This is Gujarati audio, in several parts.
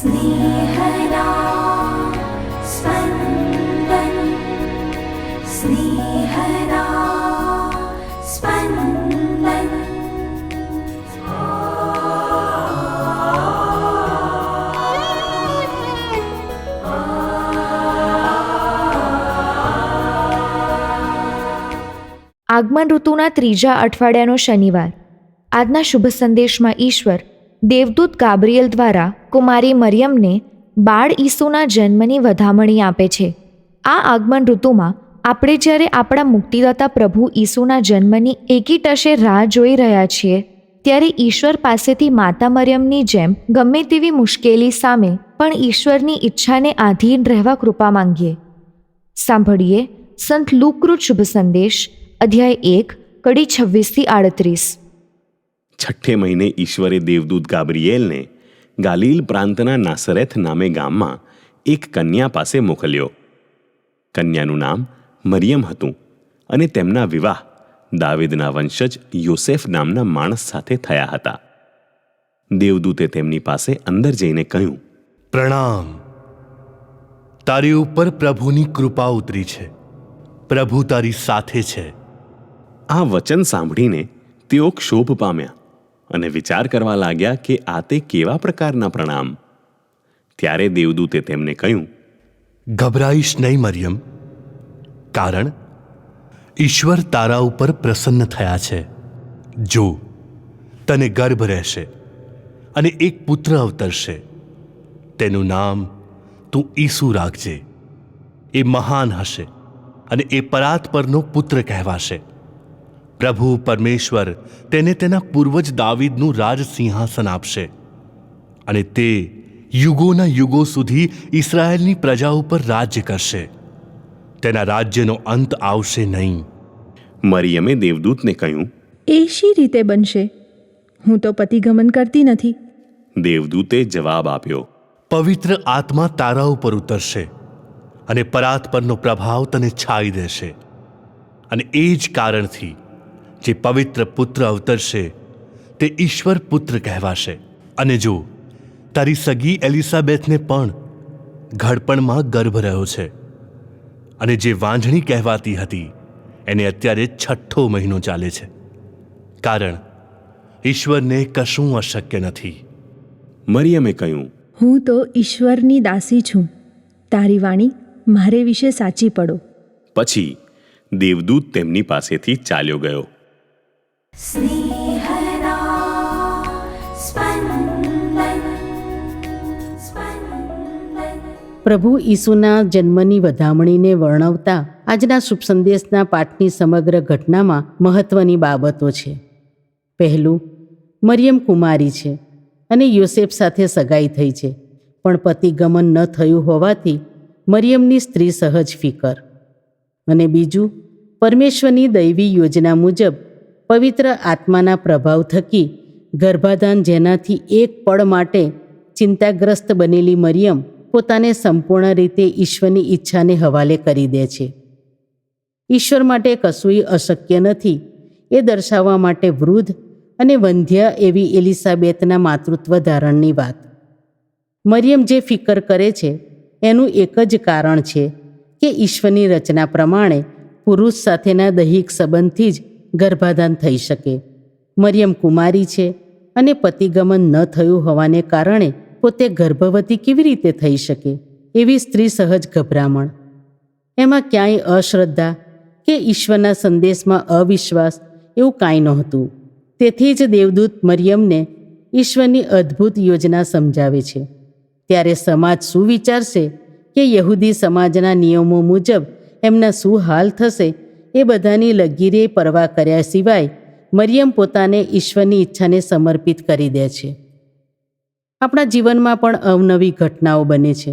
स्नेहदा स्पन्दन स्नेहदा स्पन्दन। આગમન ઋતુના ત્રીજા અઠવાડિયાનો શનિવાર. આજના શુભ સંદેશમાં ઈશ્વર દેવદૂત ગાબ્રિએલ દ્વારા કુમારી મરિયમને બાળ ઈસુના જન્મની વધામણી આપે છે. આ આગમન ઋતુમાં આપણે જ્યારે આપણા મુક્તિદાતા પ્રભુ ઈસુના જન્મની એકીટશે રાહ જોઈ રહ્યા છીએ, ત્યારે ઈશ્વર પાસેથી માતા મરિયમની જેમ ગમે તેવી મુશ્કેલી સામે પણ ઈશ્વરની ઈચ્છાને આધીન રહેવા કૃપા માંગીએ. સાંભળીએ સંત લુકકૃત શુભ સંદેશ, અધ્યાય 1, કડી 26-38. છઠ્ઠે મહિને ઈશ્વરે દેવદૂત ગાબ્રિએલને ગાલિલ પ્રાંતના નાસરેથ નામે ગામમાં એક કન્યા પાસે મોકલ્યો. કન્યાનું નામ મરિયમ હતું અને તેમના વિવાહ દાવીદના વંશજ યોસેફ નામના માણસ સાથે થયા હતા. દેવદૂતે તેમની પાસે અંદર જઈને કહ્યું, પ્રણામ. તારી ઉપર પ્રભુની કૃપા ઉતરી છે. પ્રભુ તારી સાથે છે. આ વચન સાંભળીને તેઓ ક્ષોભ પામ્યા અને વિચાર કરવા લાગ્યા કે આ તે કેવા પ્રકારના પ્રણામ. ત્યારે દેવદૂતે તેમને કહ્યું, ગભરાઈશ નહીં મરિયમ, કારણ ઈશ્વર તારા ઉપર પ્રસન્ન થયા છે. જો, તને ગર્ભ રહેશે અને એક પુત્ર અવતરશે. તેનું નામ તું ઈસુ રાખજે. એ મહાન હશે અને એ પરાત્પરનો પુત્ર કહેવાશે. પ્રભુ પરમેશ્વર તેને તેના પૂર્વજ દાવીદનું રાજ સિંહાસન આપશે અને તે યુગોના યુગો સુધી ઇસ્રાયેલની પ્રજા ઉપર રાજ્ય કરશે. તેના રાજ્યનો અંત આવશે નહીં. મરિયમે દેવદૂતને કહ્યું, એ શી રીતે બનશે? હું તો પતિગમન કરતી નથી. દેવદૂતે જવાબ આપ્યો, પવિત્ર આત્મા તારા ઉપર ઉતરશે અને પરાત્પરનો પ્રભાવ તને છાઈ દેશે. અને એ જ કારણથી જે પવિત્ર પુત્ર અવતરશે તે ઈશ્વર પુત્ર કહેવાશે. અને જો, તારી સગી એલિઝાબેથને પણ ઘડપણમાં ગર્ભ રહ્યો છે અને જે વાંઝણી કહેવાતી હતી એને અત્યારે 6ઠ્ઠો મહિનો ચાલે છે, કારણ ઈશ્વરને કશું અશક્ય નથી. મરિયમે કહ્યું, હું તો ઈશ્વરની દાસી છું. તારી વાણી મારે વિશે સાચી પડો. પછી દેવદૂત તેમની પાસેથી ચાલ્યો ગયો. स्नेहदा स्पन्दन स्पन्दन। પ્રભુ ઈસુના જન્મની વધામણીને વર્ણવતા આજના શુભ સંદેશના પાઠની સમગ્ર ઘટનામાં મહત્વની બાબતો છે. પહેલું, મરિયમ કુમારી છે અને યોસેફ સાથે સગાઈ થઈ છે, પણ પતિગમન ન થયું હોવાથી મરિયમની સ્ત્રી સહજ ફિકર. અને બીજું, પરમેશ્વરની દૈવી યોજના મુજબ પવિત્ર આત્માના પ્રભાવ થકી ગર્ભાધાન, જેનાથી એક પળ માટે ચિંતાગ્રસ્ત બનેલી મરિયમ પોતાને સંપૂર્ણ રીતે ઈશ્વરની ઈચ્છાને હવાલે કરી દે છે. ઈશ્વર માટે કશુંય અશક્ય નથી એ દર્શાવવા માટે વૃદ્ધ અને વંધ્ય એવી એલિઝાબેથના માતૃત્વ ધારણની વાત. મરિયમ જે ફિકર કરે છે એનું એક જ કારણ છે કે ઈશ્વરની રચના પ્રમાણે પુરુષ સાથેના દૈહિક સંબંધથી જ ગર્ભાધાન થઈ શકે. મરિયમ કુમારી છે અને પતિગમન ન થયું હોવાને કારણે પોતે ગર્ભવતી કેવી રીતે થઈ શકે એવી સ્ત્રી સહજ ગભરામણ. એમાં ક્યાંય અશ્રદ્ધા કે ઈશ્વરના સંદેશમાં અવિશ્વાસ એવું કાંઈ નહોતું. તેથી જ દેવદૂત મરિયમને ઈશ્વરની અદ્ભુત યોજના સમજાવે છે. ત્યારે સમાજ શું વિચારશે કે યહૂદી સમાજના નિયમો મુજબ એમના શું હાલ થશે એ બધાની લગીરે પરવા કર્યા સિવાય મરિયમ પોતાને ઈશ્વરની ઈચ્છાને સમર્પિત કરી દે છે. આપણા જીવનમાં પણ અવનવી ઘટનાઓ બને છે.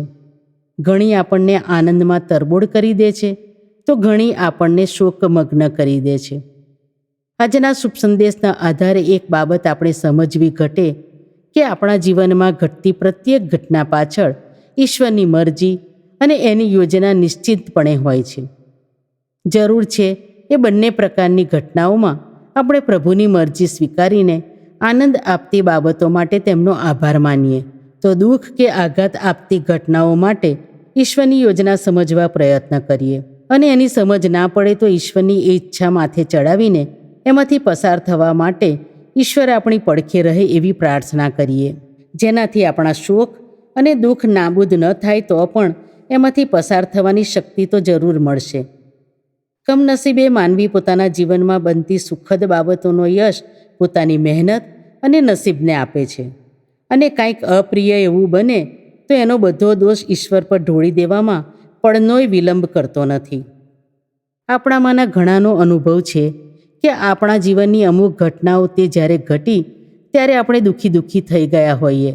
ઘણી આપણને આનંદમાં તરબોળ કરી દે છે તો ઘણી આપણને શોકમગ્ન કરી દે છે. આજના શુભ સંદેશના આધારે એક બાબત આપણે સમજવી ઘટે કે આપણા જીવનમાં ઘટતી પ્રત્યેક ઘટના પાછળ ઈશ્વરની મરજી અને એની યોજના નિશ્ચિતપણે હોય છે. જરૂર છે એ બંને પ્રકારની ઘટનાઓમાં આપણે પ્રભુની મરજી સ્વીકારીને આનંદ આપતી બાબતો માટે તેમનો આભાર માનીએ, તો દુઃખ કે આઘાત આપતી ઘટનાઓ માટે ઈશ્વરની યોજના સમજવા પ્રયત્ન કરીએ અને એની સમજ ના પડે તો ઈશ્વરની એ ઈચ્છા માથે ચડાવીને એમાંથી પસાર થવા માટે ઈશ્વર આપણી પડખે રહે એવી પ્રાર્થના કરીએ, જેનાથી આપણા શોક અને દુઃખ નાબૂદ ન થાય તો પણ એમાંથી પસાર થવાની શક્તિ તો જરૂર મળશે. કમનસીબે માનવી પોતાના જીવનમાં બનતી સુખદ બાબતોનો યશ પોતાની મહેનત અને નસીબને આપે છે અને કાંઈક અપ્રિય એવું બને તો એનો બધો દોષ ઈશ્વર પર ઢોળી દેવામાં પળનોય વિલંબ કરતો નથી. આપણામાંના ઘણાનો અનુભવ છે કે આપણા જીવનની અમુક ઘટનાઓ તે જ્યારે ઘટી ત્યારે આપણે દુઃખી થઈ ગયા હોઈએ,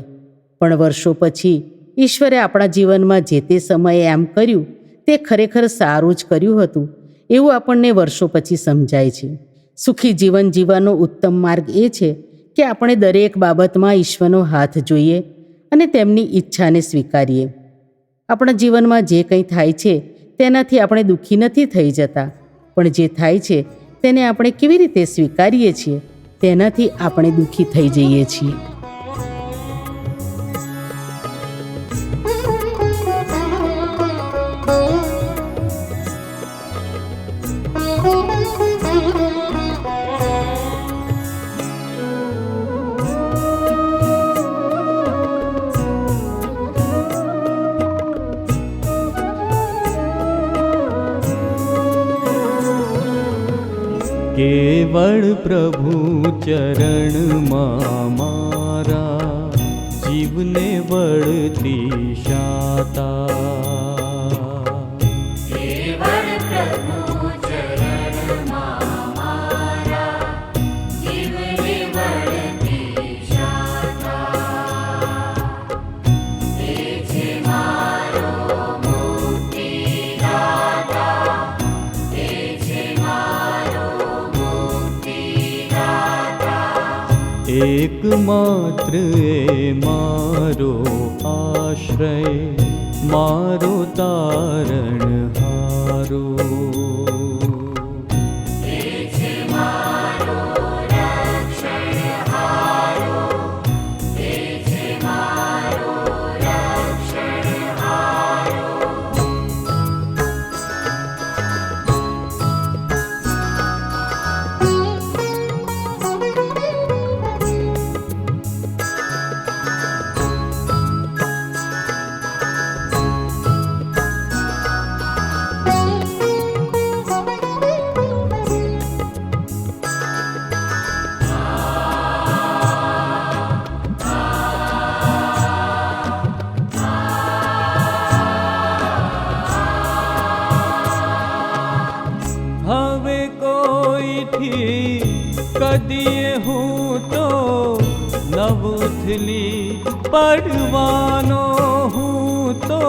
પણ વર્ષો પછી ઈશ્વરે આપણા જીવનમાં જે તે સમયે એમ કર્યું તે ખરેખર સારું જ કર્યું હતું એવું આપણને વર્ષો પછી સમજાય છે. સુખી જીવન જીવવાનો ઉત્તમ માર્ગ એ છે કે આપણે દરેક બાબતમાં ઈશ્વરનો હાથ જોઈએ અને તેમની ઈચ્છાને સ્વીકારીએ. આપણા જીવનમાં જે કંઈ થાય છે તેનાથી આપણે દુઃખી નથી થઈ જતા, પણ જે થાય છે તેને આપણે કેવી રીતે સ્વીકારીએ છીએ તેનાથી આપણે દુઃખી થઈ જઈએ છીએ. કેવળ પ્રભુ ચરણમાં મારા જીવને વળતી શાતા. કેવળ પ્રભુ ચરણમાં મારા જીવને વળતી શાતા. એ છે મારો મુક્તિદાતા, એ છે મારો એકમાત્ર એ મારો આશ્રય, મારો તારણહારો. એ છે મારો રક્ષણહારો, એ છે મારો રક્ષણહારો. હવે કોઈથી કદીએ હું તો નવથલી પડવાનો, હું તો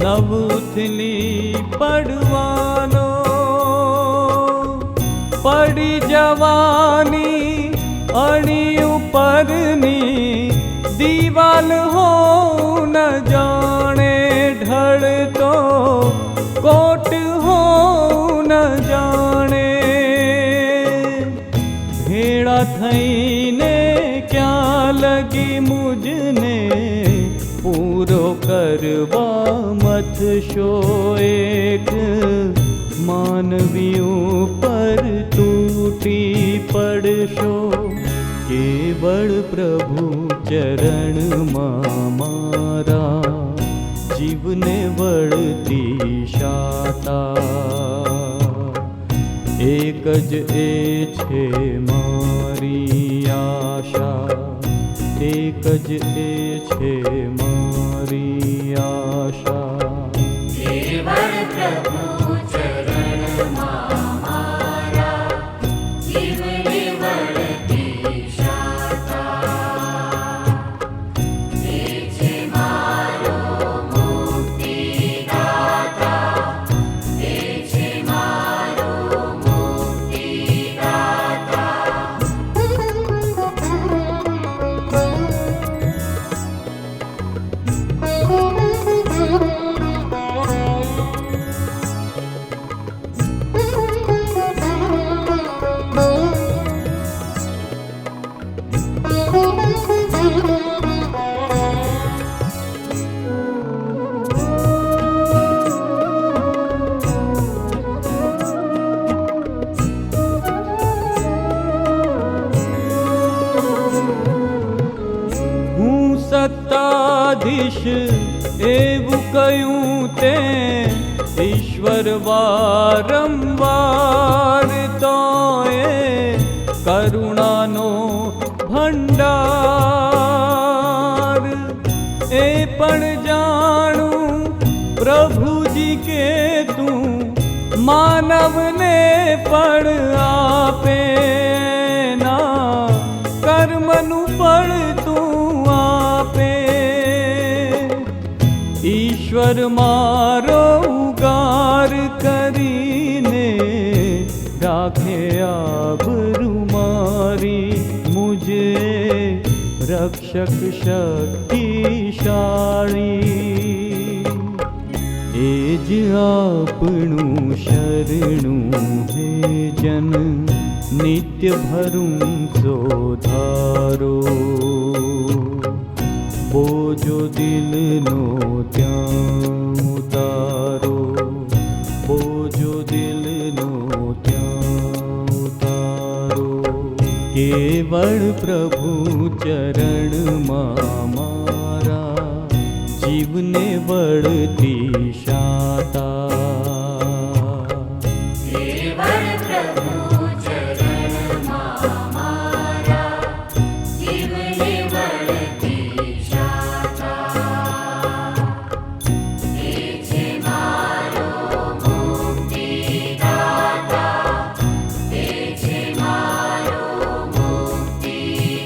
નવથલી પડવાનો. પડી જવાની અણી ઉપરની દીવાલ હો ન જાણે ઢળતો કોટ હો ન જાણે. ભેળા થઈને ક્યાં લગી મુજને પૂરો કરવા મથશો એક માનવીઓ પર તૂટી પડશો. કેવળ પ્રભુ ચરણમાં મારા જીવને વળતી શાતા. એક જ એ છે મારી આશા, એક જ એ છે મારી આશા. કેવળ પ્રભુ ચરણમાં મારા જીવને વળતી શાતા. એ છે મારો મુક્તિદાતા, એ છે મારો મુક્તિદાતા. દ્વારકાધીશ એવું કહ્યું તે ઈશ્વર વારંવાર તો એ કરુણાનો ભંડાર એ પણ જાણું પ્રભુજી કે તું માનવને ફળ આપે ના કર્મનું ફળ તું આપે ઈશ્વર મારો ઉગાર કરીને રાખે આબરૂ મારી મુજે રક્ષક શક્તિશાળી એ જ આપણું શરણું હે જન નિત્ય ભરું ધારો બોજો દિલનો ત્યાં ઉતારો બોજો દિલનો ત્યાં ઉતારો કેવળ પ્રભુ ચરણમાં મારા જીવને વળતી શાતા કેવળ પ્રભુ ચરણમાં મારા જીવને વળતી શાતા એ છે મારો મુક્તિદાતા એ છે મારો મુક્તિદાતા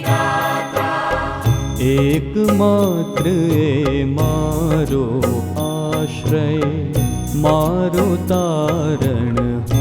એકમાત્ર એ મારો આશ્રય મારો તારણહારો